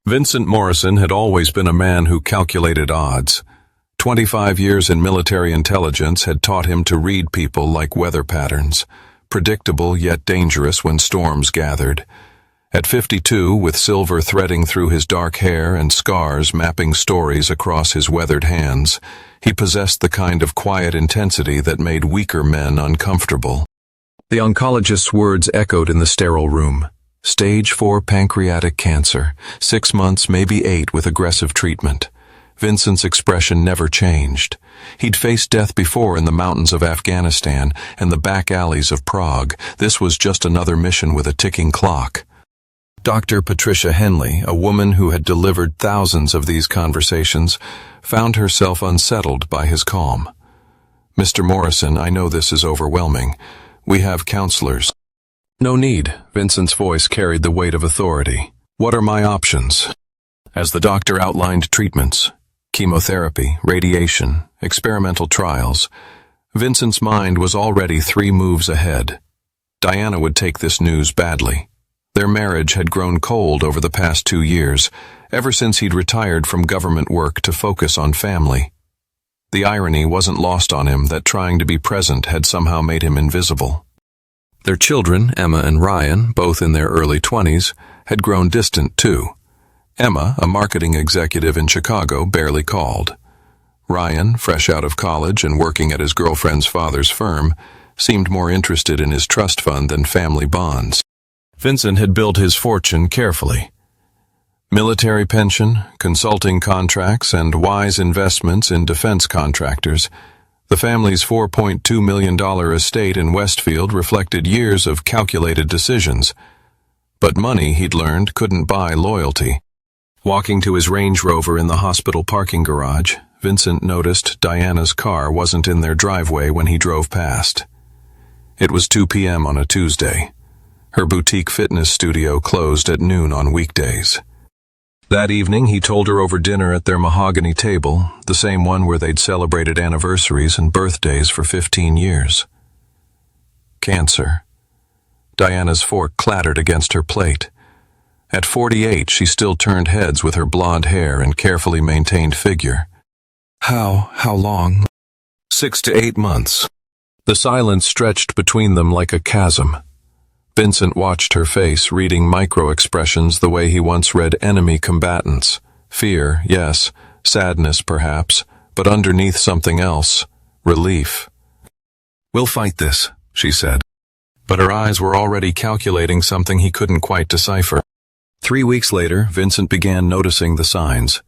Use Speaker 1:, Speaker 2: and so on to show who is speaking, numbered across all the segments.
Speaker 1: Vincent Morrison had always been a man who calculated odds. 25 years in military intelligence had taught him to read people like weather patterns, predictable yet dangerous when storms gathered. At 52, with silver threading through his dark hair and scars mapping stories across his weathered hands, he possessed the kind of quiet intensity that made weaker men uncomfortable. The oncologist's words echoed in the sterile room. Stage 4 pancreatic cancer, 6 months, maybe 8, with aggressive treatment. Vincent's expression never changed. He'd faced death before in the mountains of Afghanistan and the back alleys of Prague. This was just another mission with a ticking clock. Dr. Patricia Henley, a woman who had delivered thousands of these conversations, found herself unsettled by his calm. "Mr. Morrison, I know this is overwhelming. We have counselors." "No need," Vincent's voice carried the weight of authority. "What are my options?" As the doctor outlined treatments, chemotherapy, radiation, experimental trials, Vincent's mind was already 3 moves ahead. Diana would take this news badly. Their marriage had grown cold over the past 2 years, ever since he'd retired from government work to focus on family. The irony wasn't lost on him that trying to be present had somehow made him invisible. Their children, Emma and Ryan, both in their early 20s, had grown distant too. Emma, a marketing executive in Chicago, barely called. Ryan, fresh out of college and working at his girlfriend's father's firm, seemed more interested in his trust fund than family bonds. Vincent had built his fortune carefully. Military pension, consulting contracts, and wise investments in defense contractors. The family's $4.2 million estate in Westfield reflected years of calculated decisions. But money, he'd learned, couldn't buy loyalty. Walking to his Range Rover in the hospital parking garage, Vincent noticed Diana's car wasn't in their driveway when he drove past. It was 2 p.m. on a Tuesday. Her boutique fitness studio closed at noon on weekdays. That evening, he told her over dinner at their mahogany table, the same one where they'd celebrated anniversaries and birthdays for 15 years. Cancer. Diana's fork clattered against her plate. At 48, she still turned heads with her blonde hair and carefully maintained figure. How long? 6 to 8 months. The silence stretched between them like a chasm. Vincent watched her face, reading micro-expressions the way he once read enemy combatants. Fear, yes, sadness perhaps, but underneath something else, relief. "We'll fight this," she said. But her eyes were already calculating something he couldn't quite decipher. 3 weeks later, Vincent began noticing the signs.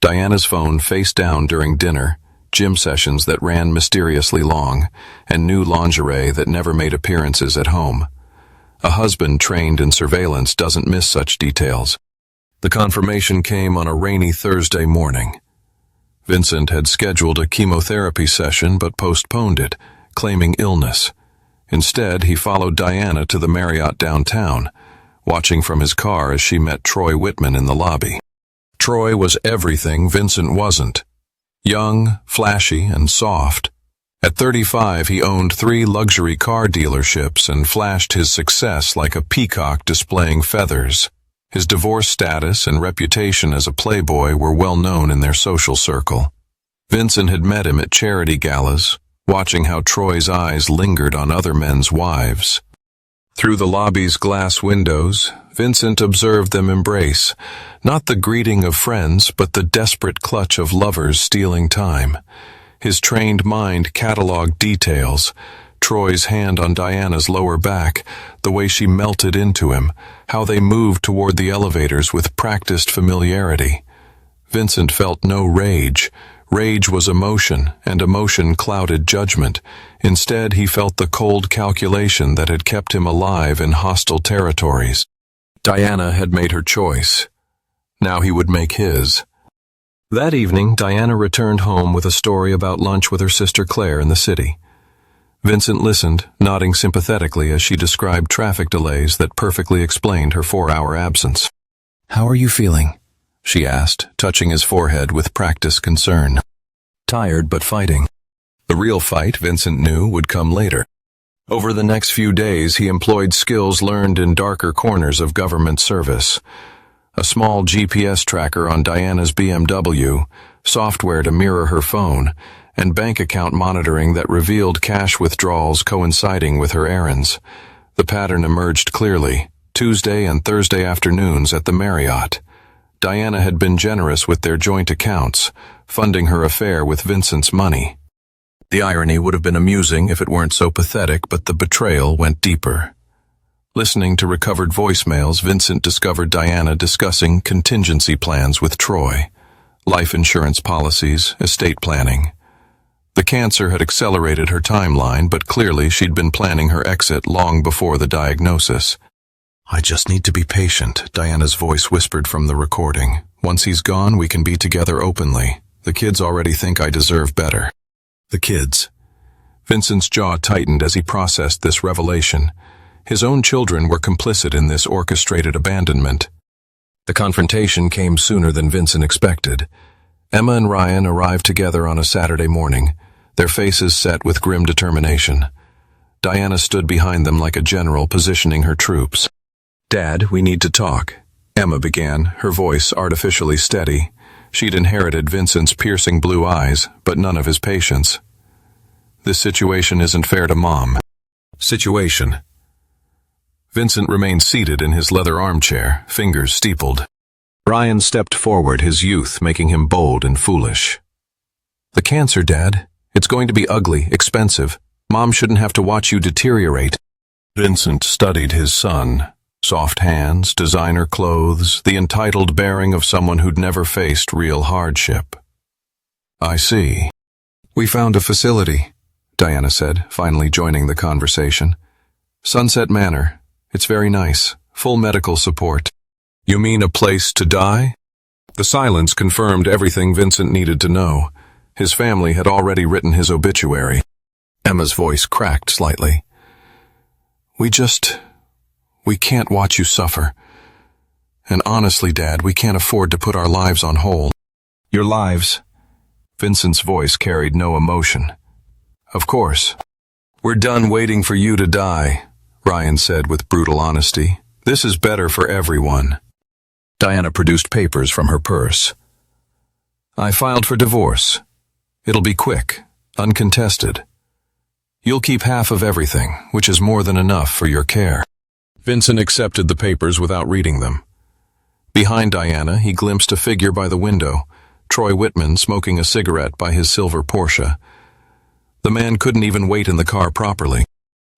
Speaker 1: Diana's phone face down during dinner, gym sessions that ran mysteriously long, and new lingerie that never made appearances at home. A husband trained in surveillance doesn't miss such details. The confirmation came on a rainy Thursday morning. Vincent had scheduled a chemotherapy session but postponed it, claiming illness. Instead, he followed Diana to the Marriott downtown, watching from his car as she met Troy Whitman in the lobby. Troy was everything Vincent wasn't. Young, flashy, and soft. At 35, he owned 3 luxury car dealerships and flashed his success like a peacock displaying feathers. His divorce status and reputation as a playboy were well known in their social circle. Vincent had met him at charity galas, watching how Troy's eyes lingered on other men's wives. Through the lobby's glass windows, Vincent observed them embrace, not the greeting of friends, but the desperate clutch of lovers stealing time. His trained mind cataloged details, Troy's hand on Diana's lower back, the way she melted into him, how they moved toward the elevators with practiced familiarity. Vincent felt no rage. Rage was emotion, and emotion clouded judgment. Instead, he felt the cold calculation that had kept him alive in hostile territories. Diana had made her choice. Now he would make his. That evening, Diana returned home with a story about lunch with her sister Claire in the city. Vincent listened, nodding sympathetically as she described traffic delays that perfectly explained her 4-hour absence. "How are you feeling?" she asked, touching his forehead with practiced concern. "Tired but fighting." The real fight, Vincent knew, would come later. Over the next few days, he employed skills learned in darker corners of government service. a small GPS tracker on Diana's BMW, software to mirror her phone, and bank account monitoring that revealed cash withdrawals coinciding with her errands. The pattern emerged clearly: Tuesday and Thursday afternoons at the Marriott. Diana had been generous with their joint accounts, funding her affair with Vincent's money. The irony would have been amusing if it weren't so pathetic, but the betrayal went deeper. Listening to recovered voicemails, Vincent discovered Diana discussing contingency plans with Troy, life insurance policies, estate planning. The cancer had accelerated her timeline, but clearly she'd been planning her exit long before the diagnosis. "I just need to be patient," Diana's voice whispered from the recording. "Once he's gone, we can be together openly. The kids already think I deserve better." The kids. Vincent's jaw tightened as he processed this revelation. His own children were complicit in this orchestrated abandonment. The confrontation came sooner than Vincent expected. Emma and Ryan arrived together on a Saturday morning, their faces set with grim determination. Diana stood behind them like a general positioning her troops. "Dad, we need to talk," Emma began, her voice artificially steady. She'd inherited Vincent's piercing blue eyes, but none of his patience. "This situation isn't fair to Mom." Situation. Vincent remained seated in his leather armchair, fingers steepled. Ryan stepped forward, his youth making him bold and foolish. "The cancer, Dad. It's going to be ugly, expensive. Mom shouldn't have to watch you deteriorate." Vincent studied his son. Soft hands, designer clothes, the entitled bearing of someone who'd never faced real hardship. "I see. We found a facility," Diana said, finally joining the conversation. "Sunset Manor. It's very nice. Full medical support." "You mean a place to die?" The silence confirmed everything Vincent needed to know. His family had already written his obituary. Emma's voice cracked slightly. We can't watch you suffer. And honestly, Dad, we can't afford to put our lives on hold." "Your lives?" Vincent's voice carried no emotion. "Of course. We're done waiting for you to die," Ryan said with brutal honesty. "This is better for everyone." Diana produced papers from her purse. "I filed for divorce. It'll be quick, uncontested. You'll keep half of everything, which is more than enough for your care." Vincent accepted the papers without reading them. Behind Diana, he glimpsed a figure by the window, Troy Whitman smoking a cigarette by his silver Porsche. The man couldn't even wait in the car properly.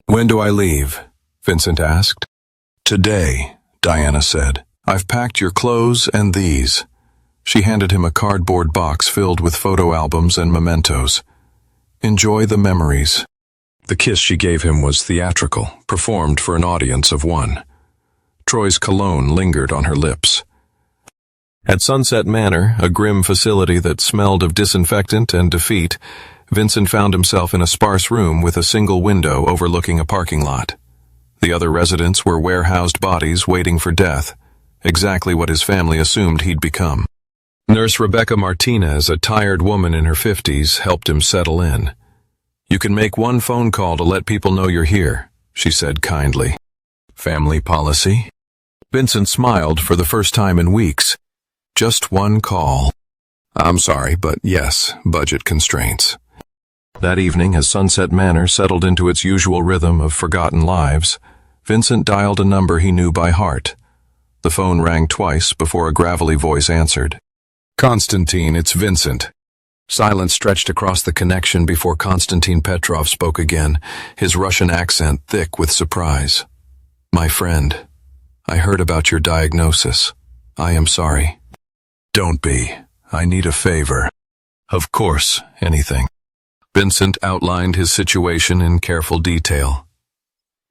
Speaker 1: "When do I leave?" Vincent asked. "Today," Diana said. "I've packed your clothes and these." She handed him a cardboard box filled with photo albums and mementos. "Enjoy the memories." The kiss she gave him was theatrical, performed for an audience of one. Troy's cologne lingered on her lips. At Sunset Manor, a grim facility that smelled of disinfectant and defeat, Vincent found himself in a sparse room with a single window overlooking a parking lot. The other residents were warehoused bodies waiting for death, exactly what his family assumed he'd become. Nurse Rebecca Martinez, a tired woman in her 50s, helped him settle in. "You can make one phone call to let people know you're here," she said kindly. "Family policy?" Vincent smiled for the first time in weeks. "Just one call." "I'm sorry, but yes, budget constraints." That evening, as Sunset Manor settled into its usual rhythm of forgotten lives, Vincent dialed a number he knew by heart. The phone rang twice before a gravelly voice answered. "Konstantin, it's Vincent." Silence stretched across the connection before Konstantin Petrov spoke again, his Russian accent thick with surprise. "My friend, I heard about your diagnosis. I am sorry." "Don't be. I need a favor." "Of course, anything." Vincent outlined his situation in careful detail.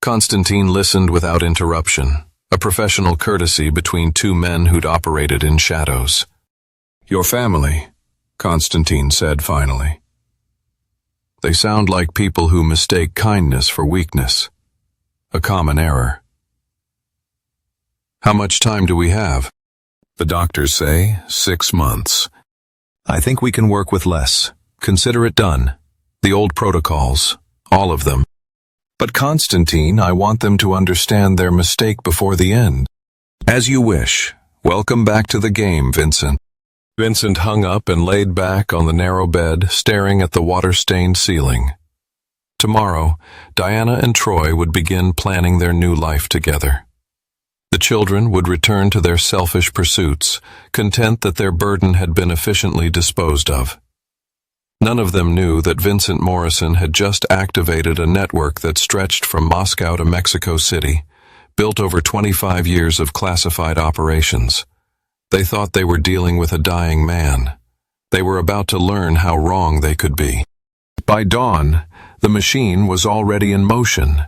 Speaker 1: Konstantin listened without interruption, a professional courtesy between two men who'd operated in shadows. "Your family," Konstantin said finally. "They sound like people who mistake kindness for weakness. A common error." "How much time do we have?" "The doctors say 6 months. I think we can work with less. Consider it done. The old protocols, all of them. But Konstantin, I want them to understand their mistake before the end." "As you wish. Welcome back to the game, Vincent. Vincent hung up and laid back on the narrow bed, staring at the water-stained ceiling. Tomorrow, Diana and Troy would begin planning their new life together. The children would return to their selfish pursuits, content that their burden had been efficiently disposed of. None of them knew that Vincent Morrison had just activated a network that stretched from Moscow to Mexico City, built over 25 years of classified operations. They thought they were dealing with a dying man. They were about to learn how wrong they could be. By dawn, the machine was already in motion.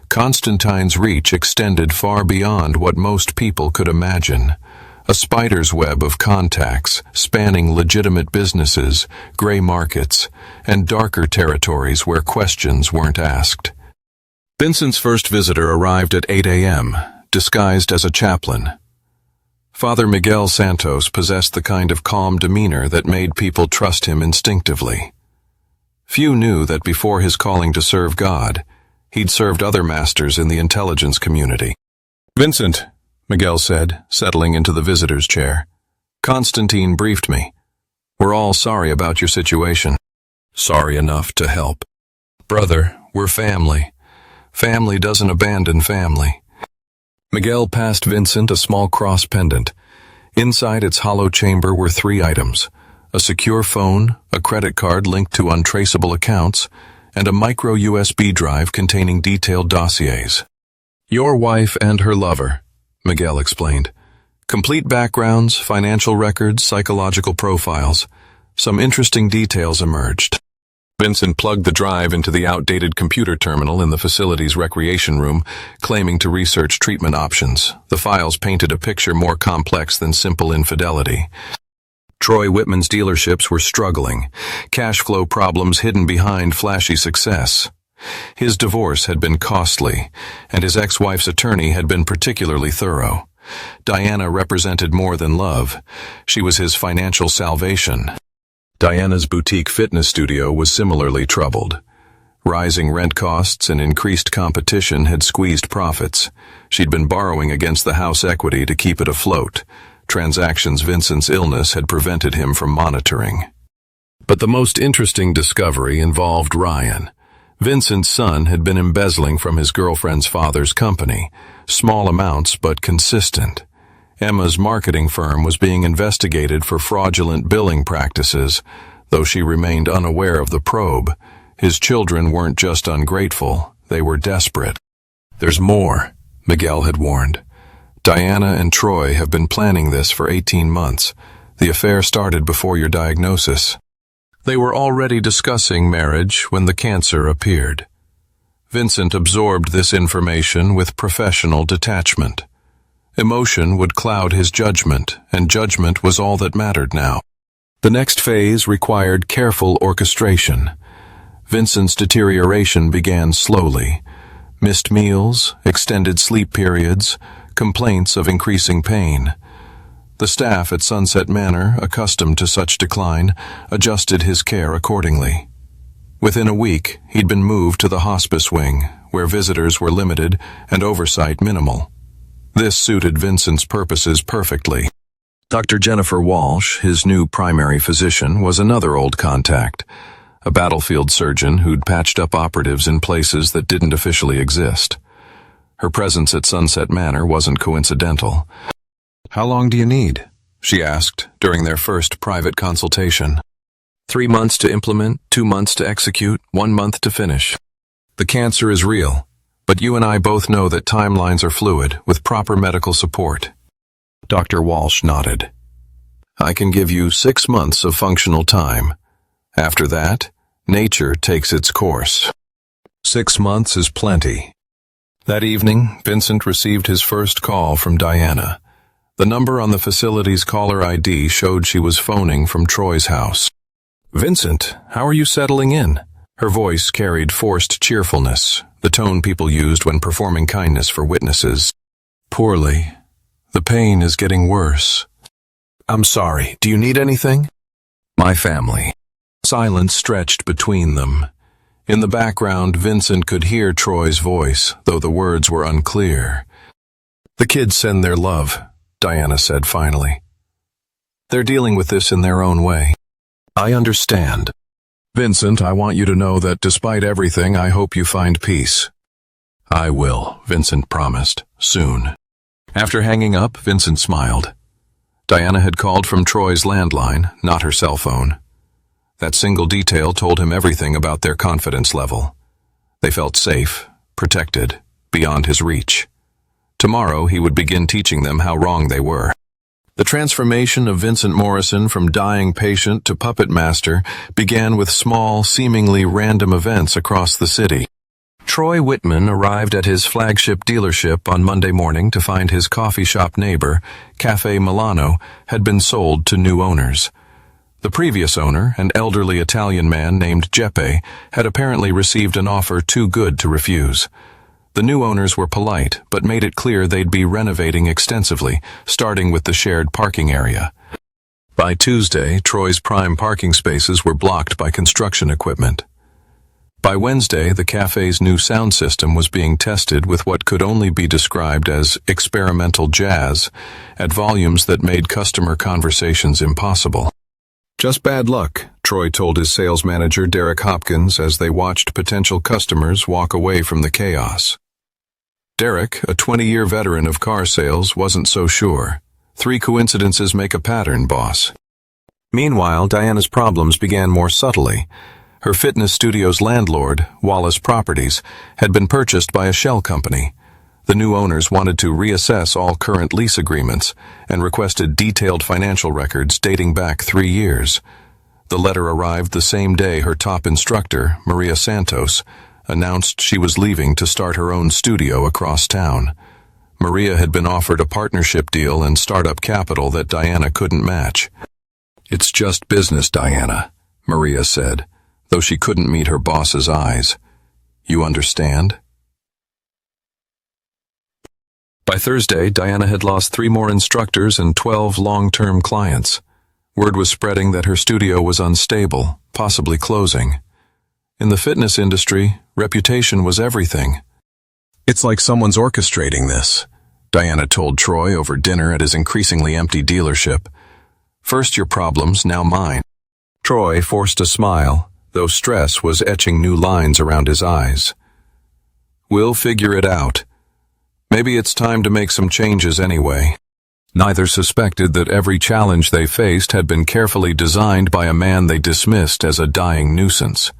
Speaker 1: Constantine's reach extended far beyond what most people could imagine. A spider's web of contacts spanning legitimate businesses, gray markets, and darker territories where questions weren't asked. Vincent's first visitor arrived at 8 a.m., disguised as a chaplain. Father Miguel Santos possessed the kind of calm demeanor that made people trust him instinctively. Few knew that before his calling to serve God, he'd served other masters in the intelligence community. "Vincent," Miguel said, settling into the visitor's chair. "Constantine briefed me. We're all sorry about your situation. Sorry enough to help. Brother, we're family. Family doesn't abandon family." Miguel passed Vincent a small cross pendant. Inside its hollow chamber were 3 items: a secure phone, a credit card linked to untraceable accounts, and a micro USB drive containing detailed dossiers. "Your wife and her lover," Miguel explained. "Complete backgrounds, financial records, psychological profiles. Some interesting details emerged." Vincent plugged the drive into the outdated computer terminal in the facility's recreation room, claiming to research treatment options. The files painted a picture more complex than simple infidelity. Troy Whitman's dealerships were struggling, cash flow problems hidden behind flashy success. His divorce had been costly, and his ex-wife's attorney had been particularly thorough. Diana represented more than love. She was his financial salvation. Diana's boutique fitness studio was similarly troubled. Rising rent costs and increased competition had squeezed profits. She'd been borrowing against the house equity to keep it afloat. Transactions Vincent's illness had prevented him from monitoring. But the most interesting discovery involved Ryan. Vincent's son had been embezzling from his girlfriend's father's company, small amounts but consistent. Emma's marketing firm was being investigated for fraudulent billing practices, though she remained unaware of the probe. His children weren't just ungrateful, they were desperate. "There's more," Miguel had warned. "Diana and Troy have been planning this for 18 months. The affair started before your diagnosis." They were already discussing marriage when the cancer appeared. Vincent absorbed this information with professional detachment. Emotion would cloud his judgment, and judgment was all that mattered now. The next phase required careful orchestration. Vincent's deterioration began slowly. Missed meals, extended sleep periods, complaints of increasing pain. The staff at Sunset Manor, accustomed to such decline, adjusted his care accordingly. Within a week, he'd been moved to the hospice wing, where visitors were limited and oversight minimal. This suited Vincent's purposes perfectly. Dr. Jennifer Walsh, his new primary physician, was another old contact, a battlefield surgeon who'd patched up operatives in places that didn't officially exist. Her presence at Sunset Manor wasn't coincidental. "How long do you need?" she asked during their first private consultation. 3 months to implement, 2 months to execute, 1 month to finish. The cancer is real, but you and I both know that timelines are fluid with proper medical support. Dr. Walsh nodded. "I can give you 6 months of functional time. After that, nature takes its course." 6 months is plenty. That evening, Vincent received his first call from Diana. The number on the facility's caller ID showed she was phoning from Troy's house. "Vincent, how are you settling in?" Her voice carried forced cheerfulness, the tone people used when performing kindness for witnesses. "Poorly. The pain is getting worse." "I'm sorry. Do you need anything?" "My family." Silence stretched between them. In the background, Vincent could hear Troy's voice, though the words were unclear. "The kids send their love. Diana said finally. They're dealing with this in their own way. I understand. Vincent, I want you to know that despite everything, I hope you find peace. I will, Vincent promised, soon. After hanging up, Vincent smiled. Diana had called from Troy's landline, not her cell phone. That single detail told him everything about their confidence level. They felt safe, protected, beyond his reach. Tomorrow he would begin teaching them how wrong they were. The transformation of Vincent Morrison from dying patient to puppet master began with small, seemingly random events across the city. Troy Whitman arrived at his flagship dealership on Monday morning to find his coffee shop neighbor, Cafe Milano, had been sold to new owners. The previous owner, an elderly Italian man named Jeppe, had apparently received an offer too good to refuse. The new owners were polite, but made it clear they'd be renovating extensively, starting with the shared parking area. By Tuesday, Troy's prime parking spaces were blocked by construction equipment. By Wednesday, the cafe's new sound system was being tested with what could only be described as experimental jazz, at volumes that made customer conversations impossible. Just bad luck, Troy told his sales manager Derek Hopkins as they watched potential customers walk away from the chaos. Derek, a 20-year veteran of car sales, wasn't so sure. 3 coincidences make a pattern, boss. Meanwhile, Diana's problems began more subtly. Her fitness studio's landlord, Wallace Properties, had been purchased by a shell company. The new owners wanted to reassess all current lease agreements and requested detailed financial records dating back 3 years. The letter arrived the same day her top instructor, Maria Santos, announced she was leaving to start her own studio across town. Maria had been offered a partnership deal and startup capital that Diana couldn't match. It's just business, Diana, Maria said, though she couldn't meet her boss's eyes. You understand? By Thursday, Diana had lost 3 more instructors and 12 long-term clients. Word was spreading that her studio was unstable, possibly closing. In the fitness industry, reputation was everything. It's like someone's orchestrating this, Diana told Troy over dinner at his increasingly empty dealership. First your problems, now mine. Troy forced a smile, though stress was etching new lines around his eyes. We'll figure it out. Maybe it's time to make some changes anyway. Neither suspected that every challenge they faced had been carefully designed by a man they dismissed as a dying nuisance.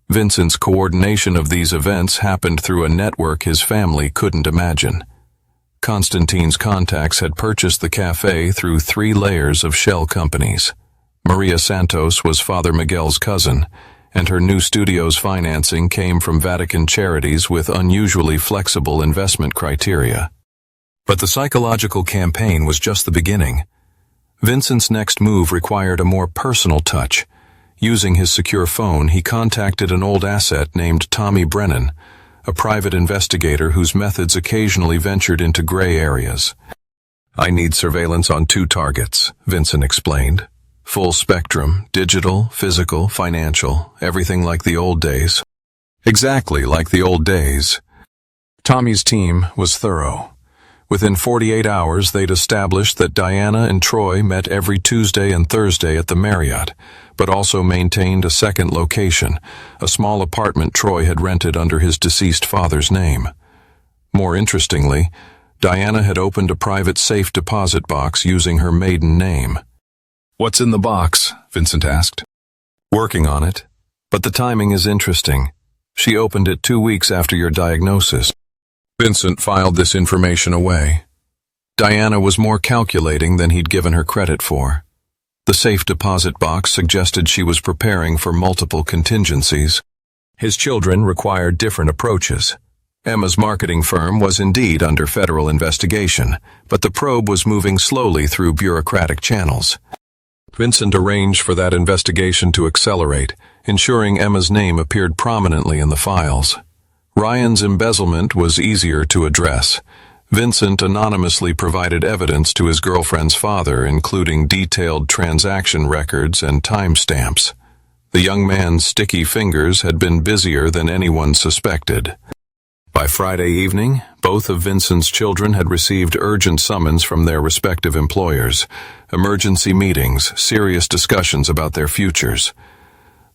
Speaker 1: Vincent's coordination of these events happened through a network his family couldn't imagine. Constantine's contacts had purchased the cafe through 3 layers of shell companies. Maria Santos was Father Miguel's cousin, and her new studio's financing came from Vatican charities with unusually flexible investment criteria. But the psychological campaign was just the beginning. Vincent's next move required a more personal touch. Using his secure phone, he contacted an old asset named Tommy Brennan, a private investigator whose methods occasionally ventured into gray areas. I need surveillance on 2 targets, Vincent explained. Full spectrum, digital, physical, financial, everything like the old days. Exactly like the old days. Tommy's team was thorough. Within 48 hours, they'd established that Diana and Troy met every Tuesday and Thursday at the Marriott, but also maintained a second location, a small apartment Troy had rented under his deceased father's name. More interestingly, Diana had opened a private safe deposit box using her maiden name. What's in the box? Vincent asked. Working on it. But the timing is interesting. She opened it 2 weeks after your diagnosis. Vincent filed this information away. Diana was more calculating than he'd given her credit for. The safe deposit box suggested she was preparing for multiple contingencies. His children required different approaches. Emma's marketing firm was indeed under federal investigation, but the probe was moving slowly through bureaucratic channels. Vincent arranged for that investigation to accelerate, ensuring Emma's name appeared prominently in the files. Ryan's embezzlement was easier to address. Vincent anonymously provided evidence to his girlfriend's father, including detailed transaction records and timestamps. The young man's sticky fingers had been busier than anyone suspected. By Friday evening, both of Vincent's children had received urgent summons from their respective employers, emergency meetings, serious discussions about their futures.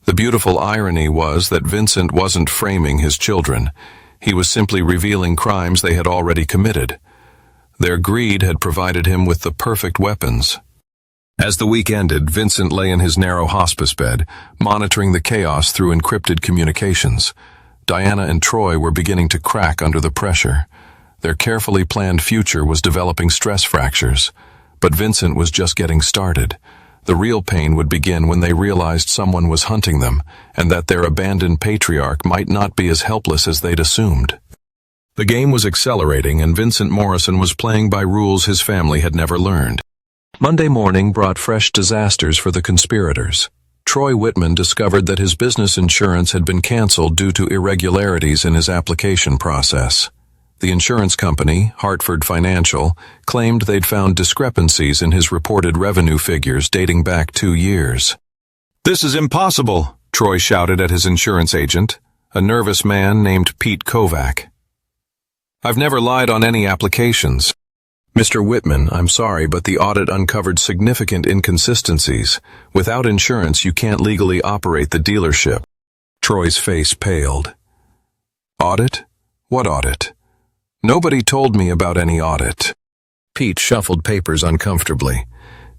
Speaker 1: The beautiful irony was that Vincent wasn't framing his children. He was simply revealing crimes they had already committed. Their greed had provided him with the perfect weapons. As the week ended, Vincent lay in his narrow hospice bed, monitoring the chaos through encrypted communications. Diana and Troy were beginning to crack under the pressure. Their carefully planned future was developing stress fractures. But Vincent was just getting started. The real pain would begin when they realized someone was hunting them, and that their abandoned patriarch might not be as helpless as they'd assumed. The game was accelerating, and Vincent Morrison was playing by rules his family had never learned. Monday morning brought fresh disasters for the conspirators. Troy Whitman discovered that his business insurance had been canceled due to irregularities in his application process. The insurance company, Hartford Financial, claimed they'd found discrepancies in his reported revenue figures dating back 2 years. "This is impossible," Troy shouted at his insurance agent, a nervous man named Pete Kovac. "I've never lied on any applications." "Mr. Whitman, I'm sorry, but the audit uncovered significant inconsistencies. Without insurance, you can't legally operate the dealership." Troy's face paled. "Audit? What audit? Nobody told me about any audit." Pete shuffled papers uncomfortably.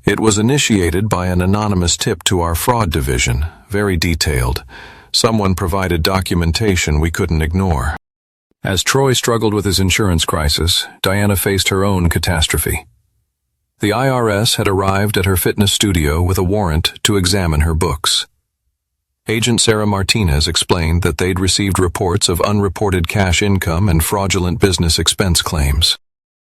Speaker 1: "It was initiated by an anonymous tip to our fraud division, very detailed. Someone provided documentation we couldn't ignore." As Troy struggled with his insurance crisis, Diana faced her own catastrophe. The IRS had arrived at her fitness studio with a warrant to examine her books. Agent Sarah Martinez explained that they'd received reports of unreported cash income and fraudulent business expense claims.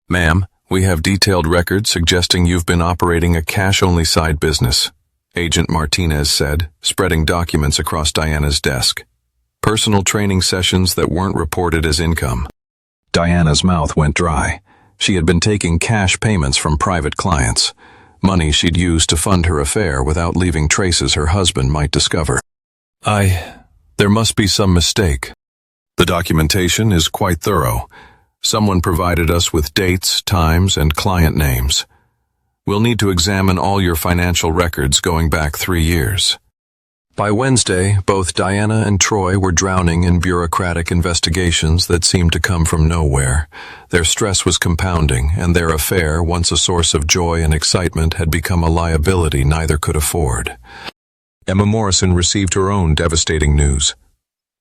Speaker 1: "Ma'am, we have detailed records suggesting you've been operating a cash-only side business," Agent Martinez said, spreading documents across Diana's desk. "Personal training sessions that weren't reported as income." Diana's mouth went dry. She had been taking cash payments from private clients, money she'd used to fund her affair without leaving traces her husband might discover. There must be some mistake. The documentation is quite thorough. Someone provided us with dates, times, and client names. We'll need to examine all your financial records going back 3 years. By Wednesday, both Diana and Troy were drowning in bureaucratic investigations that seemed to come from nowhere. Their stress was compounding, and their affair, once a source of joy and excitement, had become a liability neither could afford. Emma Morrison received her own devastating news.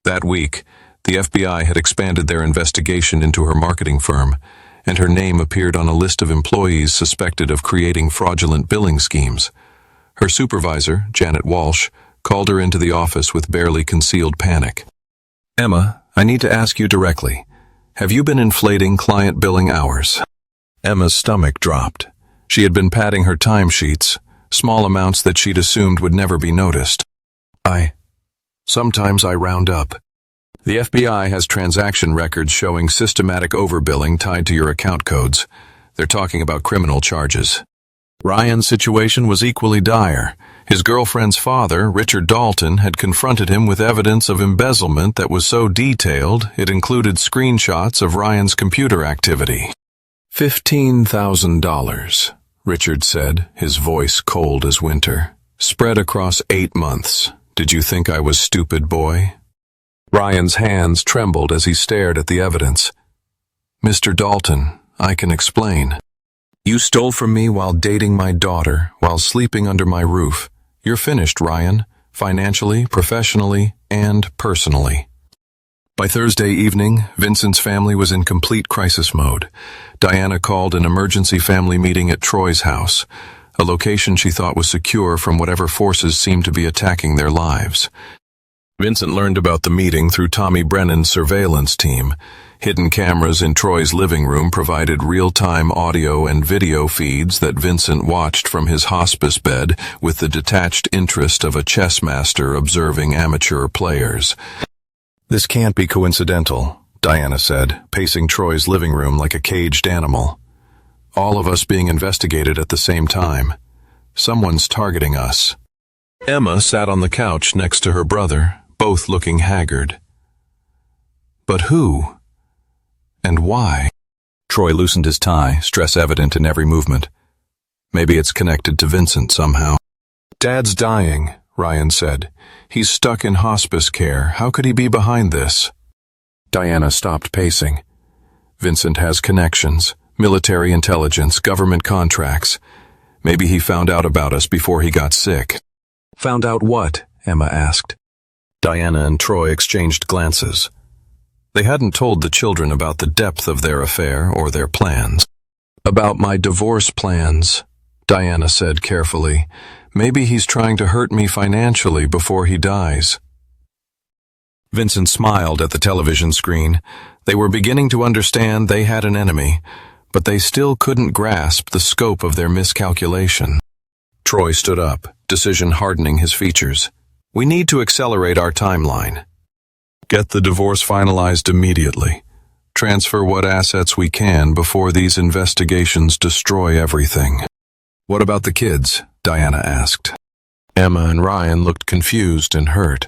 Speaker 1: That week, the FBI had expanded their investigation into her marketing firm, and her name appeared on a list of employees suspected of creating fraudulent billing schemes. Her supervisor, Janet Walsh, called her into the office with barely concealed panic. "Emma, I need to ask you directly. Have you been inflating client billing hours?" Emma's stomach dropped. She had been padding her timesheets, small amounts that she'd assumed would never be noticed. Sometimes I round up. The FBI has transaction records showing systematic overbilling tied to your account codes. They're talking about criminal charges." Ryan's situation was equally dire. His girlfriend's father, Richard Dalton, had confronted him with evidence of embezzlement that was so detailed it included screenshots of Ryan's computer activity. $15,000, Richard said, his voice cold as winter. "Spread across 8 months. Did you think I was stupid, boy?" Ryan's hands trembled as he stared at the evidence. "Mr. Dalton, I can explain. You stole from me while dating my daughter, while sleeping under my roof. You're finished, Ryan, financially, professionally, and personally." By Thursday evening, Vincent's family was in complete crisis mode. Diana called an emergency family meeting at Troy's house, a location she thought was secure from whatever forces seemed to be attacking their lives. Vincent learned about the meeting through Tommy Brennan's surveillance team. Hidden cameras in Troy's living room provided real-time audio and video feeds that Vincent watched from his hospice bed with the detached interest of a chess master observing amateur players. "This can't be coincidental," Diana said, pacing Troy's living room like a caged animal. "All of us being investigated at the same time. Someone's targeting us." Emma sat on the couch next to her brother, both looking haggard. "But who?" And why? Troy loosened his tie, stress evident in every movement. Maybe it's connected to Vincent somehow. Dad's dying, Ryan said. He's stuck in hospice care. How could he be behind this? Diana stopped pacing. Vincent has connections, military intelligence, government contracts. Maybe he found out about us before he got sick. Found out what? Emma asked. Diana and Troy exchanged glances. They hadn't told the children about the depth of their affair or their plans. About my divorce plans, Diana said carefully. Maybe he's trying to hurt me financially before he dies. Vincent smiled at the television screen. They were beginning to understand they had an enemy, but they still couldn't grasp the scope of their miscalculation. Troy stood up, decision hardening his features. We need to accelerate our timeline. Get the divorce finalized immediately. Transfer what assets we can before these investigations destroy everything. What about the kids? Diana asked. Emma and Ryan looked confused and hurt.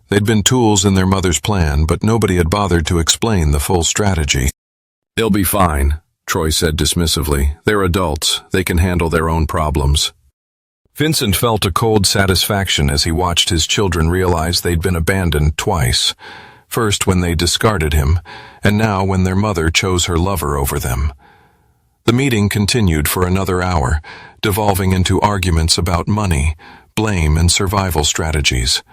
Speaker 1: They'd been tools in their mother's plan, but nobody had bothered to explain the full strategy. They'll be fine, Troy said dismissively. They're adults. They can handle their own problems. Vincent felt a cold satisfaction as he watched his children realize they'd been abandoned twice. First when they discarded him, and now when their mother chose her lover over them. The meeting continued for another hour, devolving into arguments about money, blame, and survival strategies.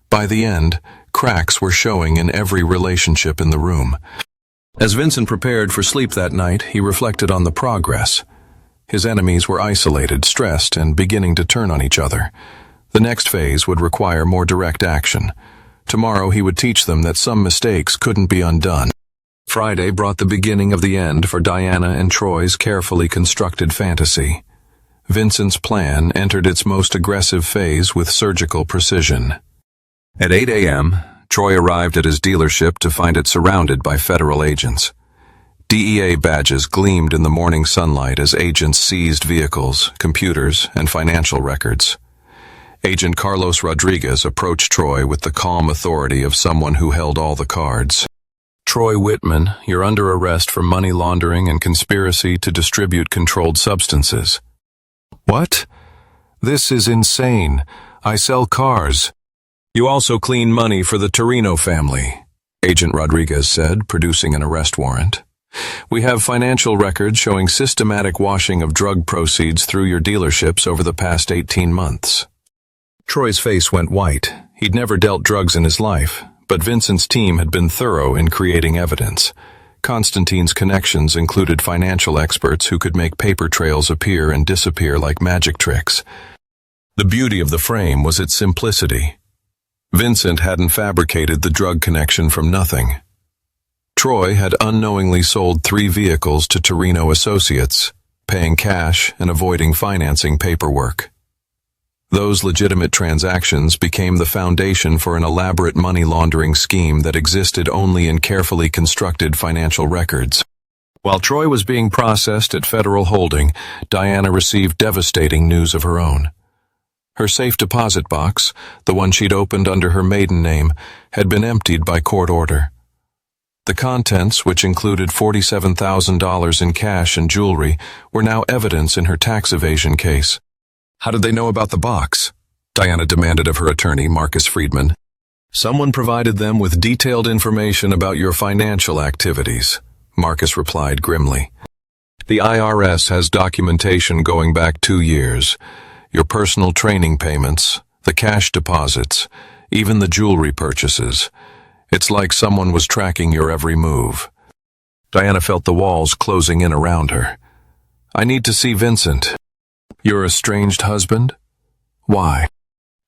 Speaker 1: By the end, cracks were showing in every relationship in the room. As Vincent prepared for sleep that night, he reflected on the progress. His enemies were isolated, stressed, and beginning to turn on each other. The next phase would require more direct action. Tomorrow he would teach them that some mistakes couldn't be undone. Friday brought the beginning of the end for Diana and Troy's carefully constructed fantasy. Vincent's plan entered its most aggressive phase with surgical precision. At 8 a.m., Troy arrived at his dealership to find it surrounded by federal agents. DEA badges gleamed in the morning sunlight as agents seized vehicles, computers, and financial records. Agent Carlos Rodriguez approached Troy with the calm authority of someone who held all the cards. Troy Whitman, you're under arrest for money laundering and conspiracy to distribute controlled substances. What? This is insane. I sell cars. You also clean money for the Torino family, Agent Rodriguez said, producing an arrest warrant. We have financial records showing systematic washing of drug proceeds through your dealerships over the past 18 months. Troy's face went white. He'd never dealt drugs in his life, but Vincent's team had been thorough in creating evidence. Constantine's connections included financial experts who could make paper trails appear and disappear like magic tricks. The beauty of the frame was its simplicity. Vincent hadn't fabricated the drug connection from nothing. Troy had unknowingly sold 3 vehicles to Torino associates, paying cash and avoiding financing paperwork. Those legitimate transactions became the foundation for an elaborate money laundering scheme that existed only in carefully constructed financial records. While Troy was being processed at federal holding, Diana received devastating news of her own. Her safe deposit box, the one she'd opened under her maiden name, had been emptied by court order. The contents, which included $47,000 in cash and jewelry, were now evidence in her tax evasion case. How did they know about the box? Diana demanded of her attorney, Marcus Friedman. Someone provided them with detailed information about your financial activities, Marcus replied grimly. The IRS has documentation going back 2 years. Your personal training payments, the cash deposits, even the jewelry purchases. It's like someone was tracking your every move. Diana felt the walls closing in around her. I need to see Vincent. Your estranged husband? Why?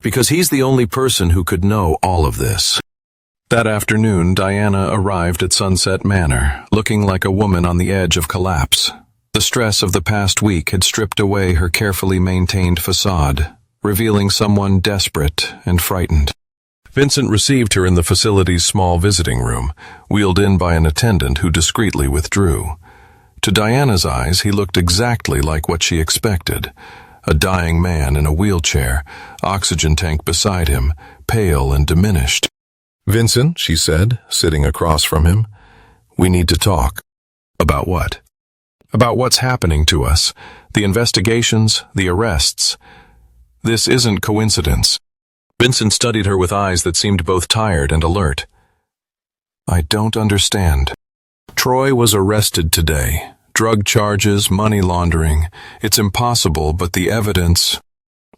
Speaker 1: Because he's the only person who could know all of this. That afternoon, Diana arrived at Sunset Manor, looking like a woman on the edge of collapse. The stress of the past week had stripped away her carefully maintained facade, revealing someone desperate and frightened. Vincent received her in the facility's small visiting room, wheeled in by an attendant who discreetly withdrew. To Diana's eyes, he looked exactly like what she expected. A dying man in a wheelchair, oxygen tank beside him, pale and diminished. Vincent, she said, sitting across from him, We need to talk. About what? About what's happening to us. The investigations, the arrests. This isn't coincidence. Vincent studied her with eyes that seemed both tired and alert. I don't understand. Troy was arrested today. Drug charges, money laundering. It's impossible, but the evidence...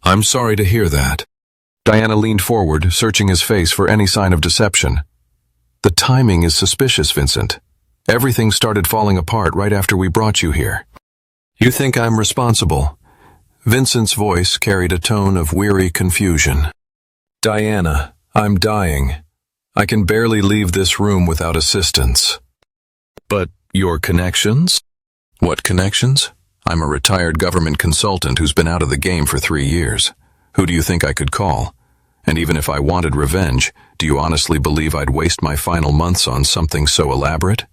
Speaker 1: I'm sorry to hear that. Diana leaned forward, searching his face for any sign of deception. The timing is suspicious, Vincent. Everything started falling apart right after we brought you here. You think I'm responsible? Vincent's voice carried a tone of weary confusion. Diana, I'm dying. I can barely leave this room without assistance. But your connections? What connections? I'm a retired government consultant who's been out of the game for 3 years. Who do you think I could call? And even if I wanted revenge, do you honestly believe I'd waste my final months on something so elaborate?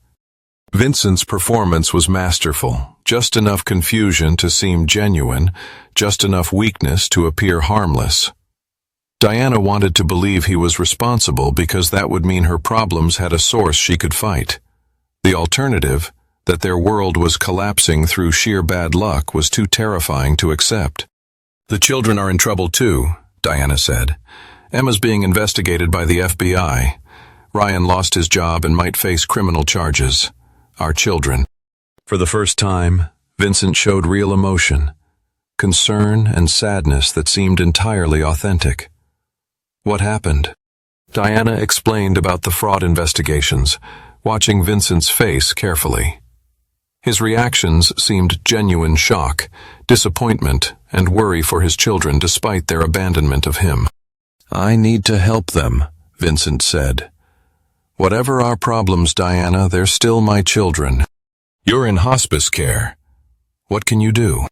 Speaker 1: Vincent's performance was masterful. Just enough confusion to seem genuine, just enough weakness to appear harmless. Diana wanted to believe he was responsible because that would mean her problems had a source she could fight. The alternative, that their world was collapsing through sheer bad luck, was too terrifying to accept. The children are in trouble too, Diana said. Emma's being investigated by the FBI. Ryan lost his job and might face criminal charges. Our children. For the first time, Vincent showed real emotion, concern and sadness that seemed entirely authentic. What happened? Diana explained about the fraud investigations, watching Vincent's face carefully. His reactions seemed genuine shock, disappointment, and worry for his children despite their abandonment of him. I need to help them, Vincent said. Whatever our problems, Diana, they're still my children. You're in hospice care. What can you do?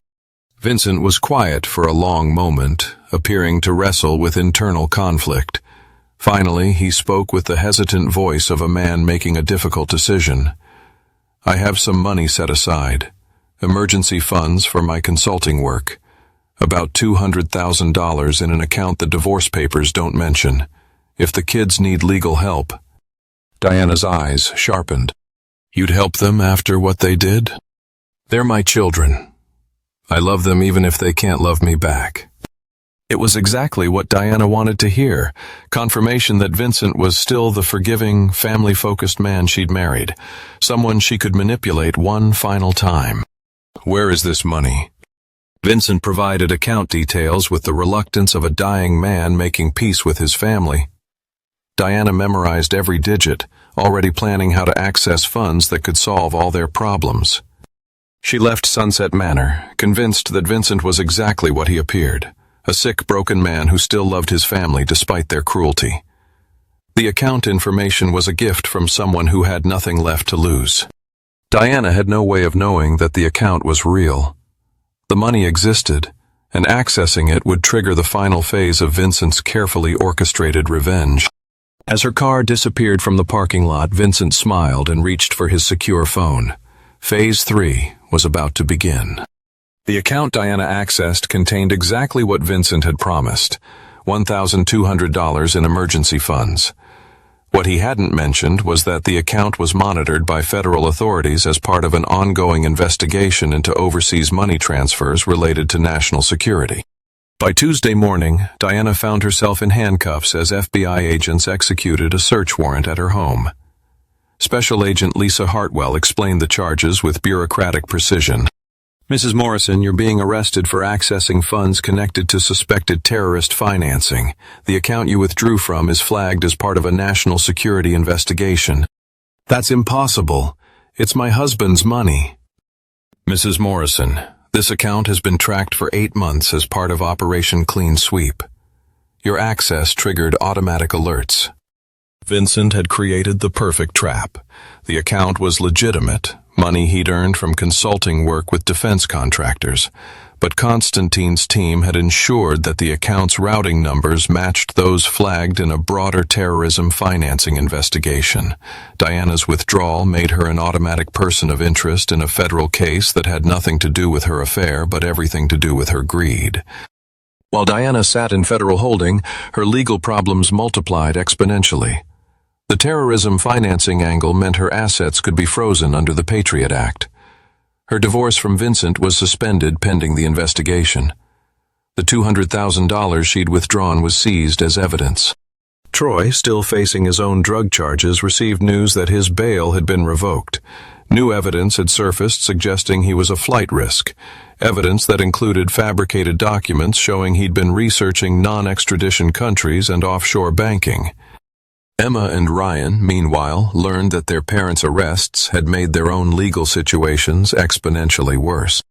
Speaker 1: Vincent was quiet for a long moment, appearing to wrestle with internal conflict. Finally, he spoke with the hesitant voice of a man making a difficult decision. I have some money set aside, emergency funds for my consulting work, about $200,000 in an account the divorce papers don't mention. If the kids need legal help. Diana's eyes sharpened. You'd help them after what they did? They're my children. I love them even if they can't love me back. It was exactly what Diana wanted to hear, confirmation that Vincent was still the forgiving, family-focused man she'd married, someone she could manipulate one final time. Where is this money? Vincent provided account details with the reluctance of a dying man making peace with his family. Diana memorized every digit, already planning how to access funds that could solve all their problems. She left Sunset Manor, convinced that Vincent was exactly what he appeared. A sick, broken man who still loved his family despite their cruelty. The account information was a gift from someone who had nothing left to lose. Diana had no way of knowing that the account was real. The money existed, and accessing it would trigger the final phase of Vincent's carefully orchestrated revenge. As her car disappeared from the parking lot, Vincent smiled and reached for his secure phone. Phase 3 was about to begin. The account Diana accessed contained exactly what Vincent had promised, $1,200 in emergency funds. What he hadn't mentioned was that the account was monitored by federal authorities as part of an ongoing investigation into overseas money transfers related to national security. By Tuesday morning, Diana found herself in handcuffs as FBI agents executed a search warrant at her home. Special Agent Lisa Hartwell explained the charges with bureaucratic precision. Mrs. Morrison, you're being arrested for accessing funds connected to suspected terrorist financing. The account you withdrew from is flagged as part of a national security investigation. That's impossible. It's my husband's money. Mrs. Morrison, this account has been tracked for 8 months as part of Operation Clean Sweep. Your access triggered automatic alerts. Vincent had created the perfect trap. The account was legitimate, money he'd earned from consulting work with defense contractors. But Constantine's team had ensured that the account's routing numbers matched those flagged in a broader terrorism financing investigation. Diana's withdrawal made her an automatic person of interest in a federal case that had nothing to do with her affair but everything to do with her greed. While Diana sat in federal holding, her legal problems multiplied exponentially. The terrorism financing angle meant her assets could be frozen under the Patriot Act. Her divorce from Vincent was suspended pending the investigation. The $200,000 she'd withdrawn was seized as evidence. Troy, still facing his own drug charges, received news that his bail had been revoked. New evidence had surfaced suggesting he was a flight risk, evidence that included fabricated documents showing he'd been researching non-extradition countries and offshore banking. Emma and Ryan, meanwhile, learned that their parents' arrests had made their own legal situations exponentially worse.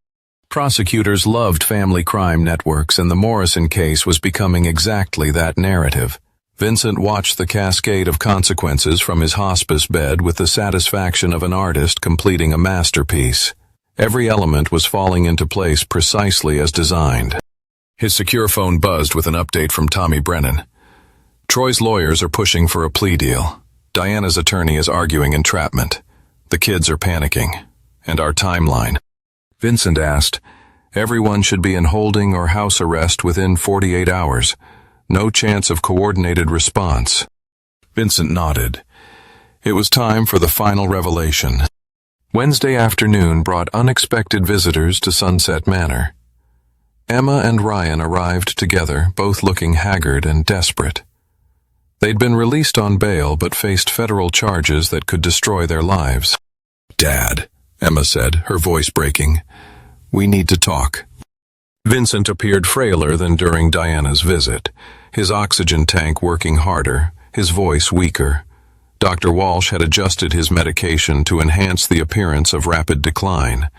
Speaker 1: Prosecutors loved family crime networks, and the Morrison case was becoming exactly that narrative. Vincent watched the cascade of consequences from his hospice bed with the satisfaction of an artist completing a masterpiece. Every element was falling into place precisely as designed. His secure phone buzzed with an update from Tommy Brennan. Troy's lawyers are pushing for a plea deal. Diana's attorney is arguing entrapment. The kids are panicking. And our timeline. Vincent asked, everyone should be in holding or house arrest within 48 hours. No chance of coordinated response. Vincent nodded. It was time for the final revelation. Wednesday afternoon brought unexpected visitors to Sunset Manor. Emma and Ryan arrived together, both looking haggard and desperate. They'd been released on bail but faced federal charges that could destroy their lives. "Dad," Emma said, her voice breaking, "we need to talk." Vincent appeared frailer than during Diana's visit, his oxygen tank working harder, his voice weaker. Dr. Walsh had adjusted his medication to enhance the appearance of rapid decline.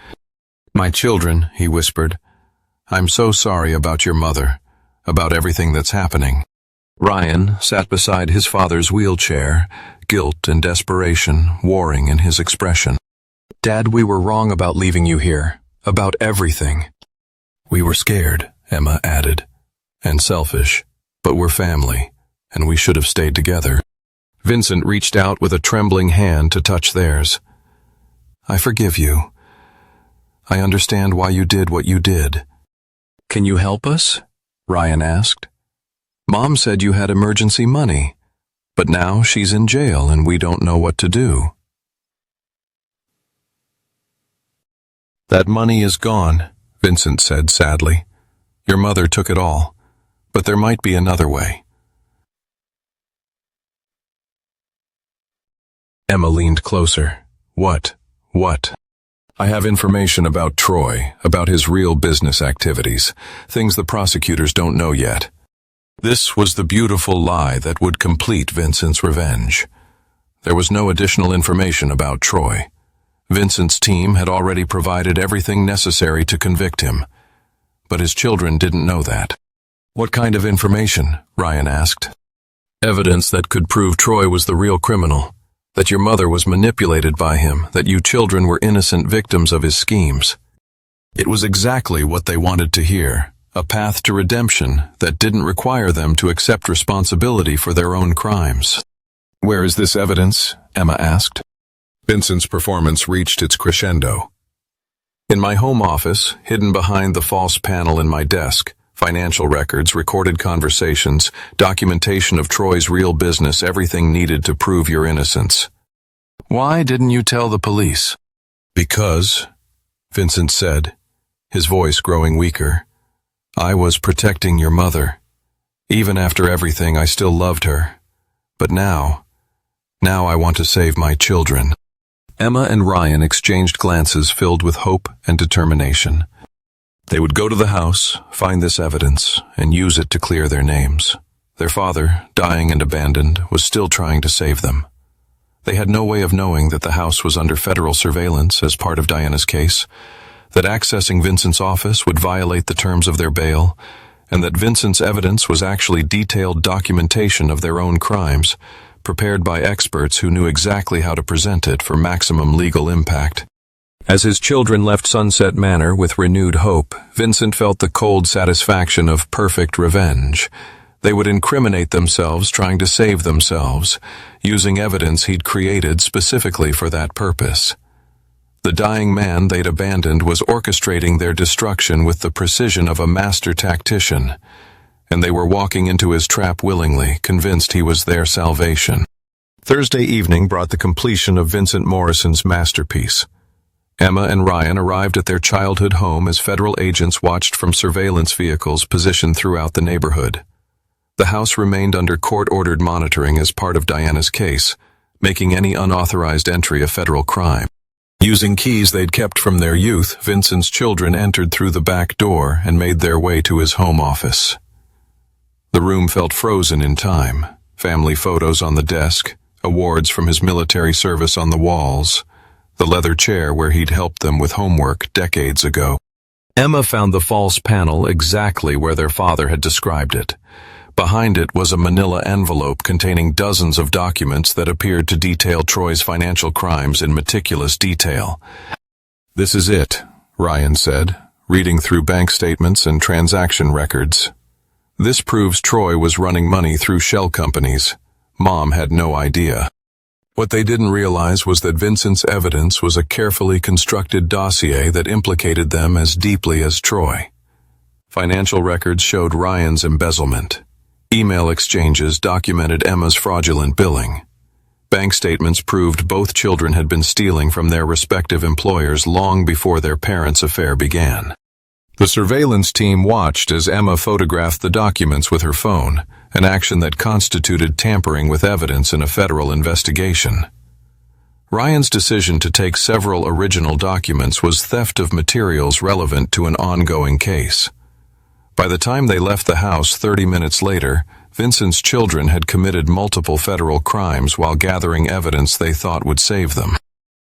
Speaker 1: "My children," he whispered, "I'm so sorry about your mother, about everything that's happening." Ryan sat beside his father's wheelchair, guilt and desperation warring in his expression. "Dad, we were wrong about leaving you here, about everything." "We were scared," Emma added, "and selfish, but we're family, and we should have stayed together." Vincent reached out with a trembling hand to touch theirs. "I forgive you. I understand why you did what you did." "Can you help us?" Ryan asked. "Mom said you had emergency money, but now she's in jail and we don't know what to do." "That money is gone," Vincent said sadly. "Your mother took it all, but there might be another way." Emma leaned closer. What? "I have information about Troy, about his real business activities, things the prosecutors don't know yet." This was the beautiful lie that would complete Vincent's revenge. There was no additional information about Troy. Vincent's team had already provided everything necessary to convict him. But his children didn't know that. "What kind of information?" Ryan asked. "Evidence that could prove Troy was the real criminal, that your mother was manipulated by him, that you children were innocent victims of his schemes." It was exactly what they wanted to hear. A path to redemption that didn't require them to accept responsibility for their own crimes. "Where is this evidence?" Emma asked. Vincent's performance reached its crescendo. "In my home office, hidden behind the false panel in my desk, financial records, recorded conversations, documentation of Troy's real business, everything needed to prove your innocence." "Why didn't you tell the police?" "Because," Vincent said, his voice growing weaker, "I was protecting your mother. Even after everything, I still loved her. But now I want to save my children." Emma and Ryan exchanged glances filled with hope and determination. They would go to the house, find this evidence, and use it to clear their names. Their father, dying and abandoned, was still trying to save them. They had no way of knowing that the house was under federal surveillance as part of Diana's case, that accessing Vincent's office would violate the terms of their bail, and that Vincent's evidence was actually detailed documentation of their own crimes, prepared by experts who knew exactly how to present it for maximum legal impact. As his children left Sunset Manor with renewed hope, Vincent felt the cold satisfaction of perfect revenge. They would incriminate themselves trying to save themselves, using evidence he'd created specifically for that purpose. The dying man they'd abandoned was orchestrating their destruction with the precision of a master tactician, and they were walking into his trap willingly, convinced he was their salvation. Thursday evening brought the completion of Vincent Morrison's masterpiece. Emma and Ryan arrived at their childhood home as federal agents watched from surveillance vehicles positioned throughout the neighborhood. The house remained under court-ordered monitoring as part of Diana's case, making any unauthorized entry a federal crime. Using keys they'd kept from their youth, Vincent's children entered through the back door and made their way to his home office. The room felt frozen in time. Family photos on the desk, awards from his military service on the walls, the leather chair where he'd helped them with homework decades ago. Emma found the false panel exactly where their father had described it. Behind it was a manila envelope containing dozens of documents that appeared to detail Troy's financial crimes in meticulous detail. "This is it," Ryan said, reading through bank statements and transaction records. "This proves Troy was running money through shell companies. Mom had no idea." What they didn't realize was that Vincent's evidence was a carefully constructed dossier that implicated them as deeply as Troy. Financial records showed Ryan's embezzlement. Email exchanges documented Emma's fraudulent billing. Bank statements proved both children had been stealing from their respective employers long before their parents' affair began. The surveillance team watched as Emma photographed the documents with her phone, an action that constituted tampering with evidence in a federal investigation. Ryan's decision to take several original documents was theft of materials relevant to an ongoing case. By the time they left the house 30 minutes later, Vincent's children had committed multiple federal crimes while gathering evidence they thought would save them.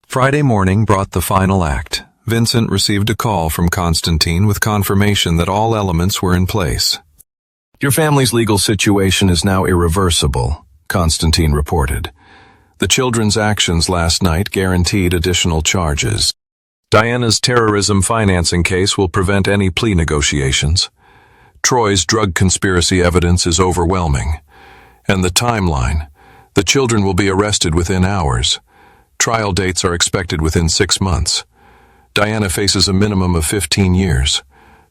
Speaker 1: Friday morning brought the final act. Vincent received a call from Constantine with confirmation that all elements were in place. "Your family's legal situation is now irreversible," Constantine reported. "The children's actions last night guaranteed additional charges. Diana's terrorism financing case will prevent any plea negotiations. Troy's drug conspiracy evidence is overwhelming. And the timeline. The children will be arrested within hours. Trial dates are expected within 6 months. Diana faces a minimum of 15 years.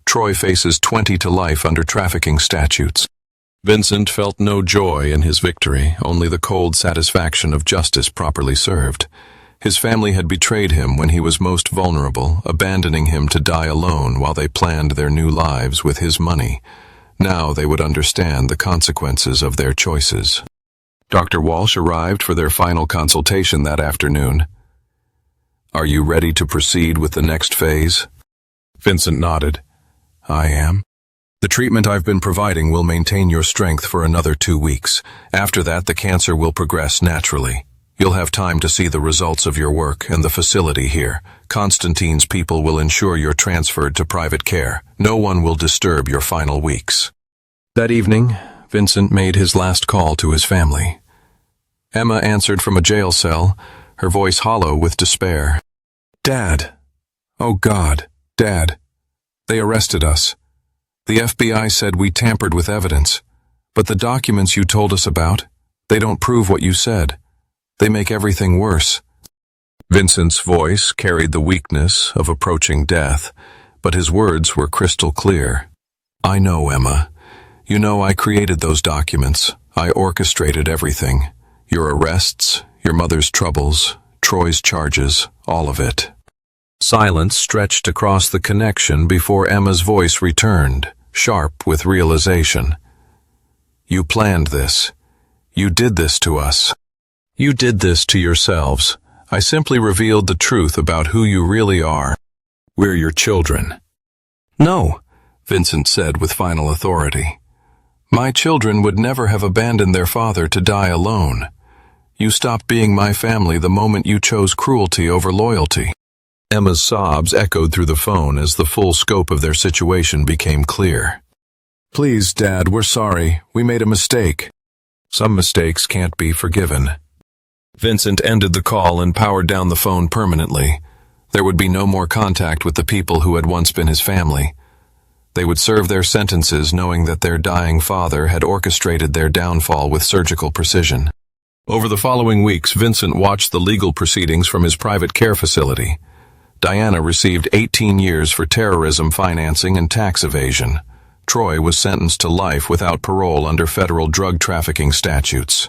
Speaker 1: Troy faces 20 to life under trafficking statutes." Vincent felt no joy in his victory, only the cold satisfaction of justice properly served. His family had betrayed him when he was most vulnerable, abandoning him to die alone while they planned their new lives with his money. Now they would understand the consequences of their choices. Dr. Walsh arrived for their final consultation that afternoon. "Are you ready to proceed with the next phase?" Vincent nodded. "I am. The treatment I've been providing will maintain your strength for another 2 weeks. After that, the cancer will progress naturally. You'll have time to see the results of your work and the facility here. Constantine's people will ensure you're transferred to private care. No one will disturb your final weeks." That evening, Vincent made his last call to his family. Emma answered from a jail cell, her voice hollow with despair. "Dad. Oh God, Dad. They arrested us. The FBI said we tampered with evidence. But the documents you told us about, they don't prove what you said. They make everything worse." Vincent's voice carried the weakness of approaching death, but his words were crystal clear. "I know, Emma. You know I created those documents. I orchestrated everything. Your arrests, your mother's troubles, Troy's charges, all of it." Silence stretched across the connection before Emma's voice returned, sharp with realization. "You planned this. You did this to us. You did this to yourselves. I simply revealed the truth about who you really are. We're your children." "No," Vincent said with final authority. "My children would never have abandoned their father to die alone. You stopped being my family the moment you chose cruelty over loyalty." Emma's sobs echoed through the phone as the full scope of their situation became clear. "Please, Dad, we're sorry. We made a mistake." "Some mistakes can't be forgiven." Vincent ended the call and powered down the phone permanently. There would be no more contact with the people who had once been his family. They would serve their sentences knowing that their dying father had orchestrated their downfall with surgical precision. Over the following weeks, Vincent watched the legal proceedings from his private care facility. Diana received 18 years for terrorism financing and tax evasion. Troy was sentenced to life without parole under federal drug trafficking statutes.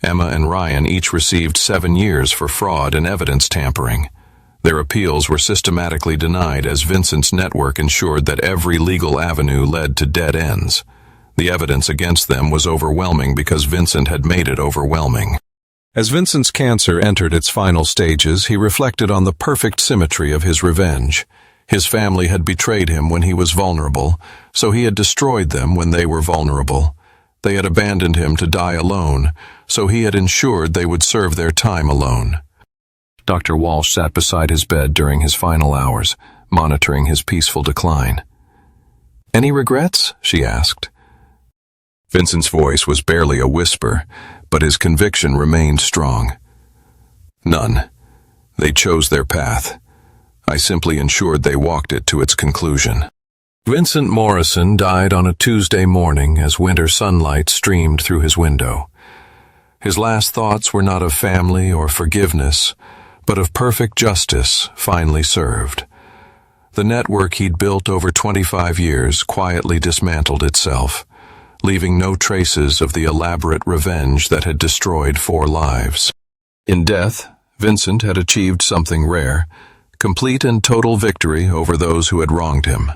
Speaker 1: Emma and Ryan each received 7 years for fraud and evidence tampering. Their appeals were systematically denied as Vincent's network ensured that every legal avenue led to dead ends. The evidence against them was overwhelming because Vincent had made it overwhelming. As Vincent's cancer entered its final stages, he reflected on the perfect symmetry of his revenge. His family had betrayed him when he was vulnerable, so he had destroyed them when they were vulnerable. They had abandoned him to die alone, so he had ensured they would serve their time alone. Dr. Walsh sat beside his bed during his final hours, monitoring his peaceful decline. "Any regrets?" she asked. Vincent's voice was barely a whisper, but his conviction remained strong. "None. They chose their path. I simply ensured they walked it to its conclusion." Vincent Morrison died on a Tuesday morning as winter sunlight streamed through his window. His last thoughts were not of family or forgiveness, but of perfect justice finally served. The network he'd built over 25 years quietly dismantled itself, leaving no traces of the elaborate revenge that had destroyed 4 lives. In death, Vincent had achieved something rare, complete and total victory over those who had wronged him.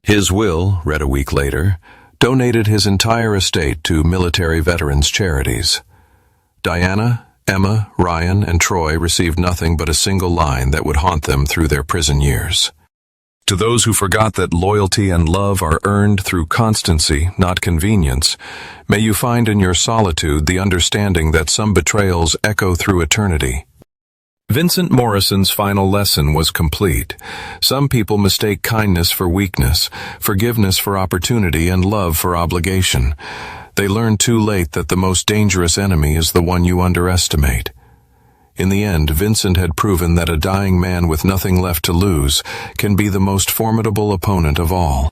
Speaker 1: His will, read a week later, donated his entire estate to military veterans' charities. Diana, Emma, Ryan, and Troy received nothing but a single line that would haunt them through their prison years. To those who forgot that loyalty and love are earned through constancy, not convenience, may you find in your solitude the understanding that some betrayals echo through eternity. Vincent Morrison's final lesson was complete. Some people mistake kindness for weakness, forgiveness for opportunity, and love for obligation. They learn too late that the most dangerous enemy is the one you underestimate. In the end, Vincent had proven that a dying man with nothing left to lose can be the most formidable opponent of all.